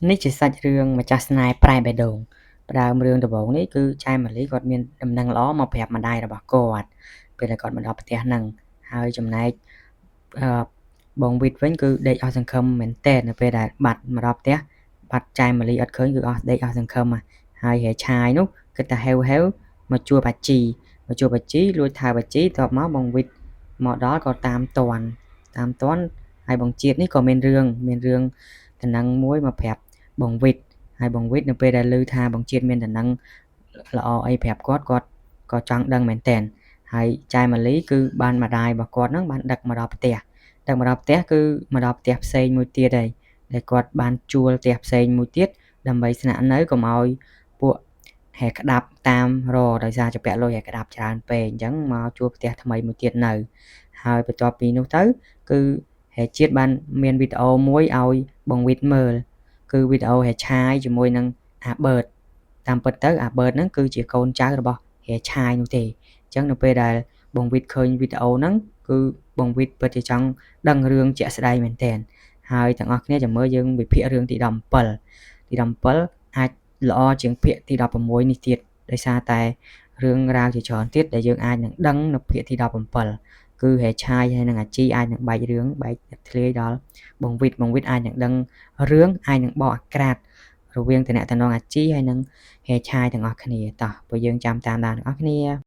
នេះជាសាច់រឿងម្ចាស់ស្នេហ៍ប្រែបេះដូងផ្ដើមរឿងដំបូងនេះគឺចៅម៉ាលីគាត់មានដំណឹងល្អមកប្រាប់ម្ដាយរបស់គាត់ពេលដែលគាត់មកដល់ផ្ទះហ្នឹងហើយចំណែកបងវិតវិញគឺដេកអស់សង្ឃឹមមែនទែននៅពេលដែលបាត់មកដល់ផ្ទះបាត់ចៅម៉ាលីអត់ឃើញគឺដេកអស់សង្ឃឹមហើយហេឆាយនោះគិតថាហេវមកជួបអាជីលួចថើបអាជីបន្ទាប់មកបងវិតមកដល់ក៏តាមទាន់ហើយបងជាតិនេះក៏មានរឿងដំណឹងមួយមកប្រាប់បងវិតហើយបងវិតនៅពេលដែលឮថាបងជាតិមានដំណឹងល្អអីប្រាប់គាត់ក៏ចង់ដឹងមែនទែនហើយចៅម៉ាលីគឺបានម្ដាយរបស់គាត់ហ្នឹងបានដឹកមកដល់ផ្ទះគឺមកដល់ផ្ទះផ្សេងមួយទៀតហើយដែលគាត់បានជួលផ្ទះផ្សេងមួយទៀតដើម្បីស្នាក់នៅកុំឲ្យពួកហែក្តាប់តាមរដោយសារជាពាក់លុយហែក្តាប់ច្រើនពេកអញ្ចឹងមកជួលផ្ទះថ្មីមួយទៀតនៅហើយបន្ទាប់ពីនោះទៅគឺហែជាតិបានមានវីដេអូមួយឲ្យបងវិតមើលគឺវីដេអូហែឆាយជាមួយនឹងអាប៊ឺតតាមពិតទៅអាប៊ឺតហ្នឹងគឺជាកូនចៅរបស់ហែឆាយនោះទេអញ្ចឹងនៅពេលដែលបងវិតឃើញវីដេអូហ្នឹងគឺបងវិតពិតជាចង់ដឹងរឿងជាក់ស្ដែងមែនទែនហើយទាំងអស់គ្នាចាំមើលយើងវិភាគរឿងទី17អាចល្អជាងភាគទី16នេះទៀតដោយសារតែរឿងរ៉ាវជាច្រើនទៀតដែលយើងអាចនឹងដឹងនៅភាគទី17គឺហេឆាយហើយនឹងអាជីអាចនឹងបែកធ្លាយដល់បងវិតអាចនឹងដឹងរឿងអាចនឹងបកអាក្រាតរវាងតំណែងអាជីហើយនឹងហេឆាយទាំងអស់គ្នាតោះពួកយើងចាំតាមដានទាំងអស់គ្នា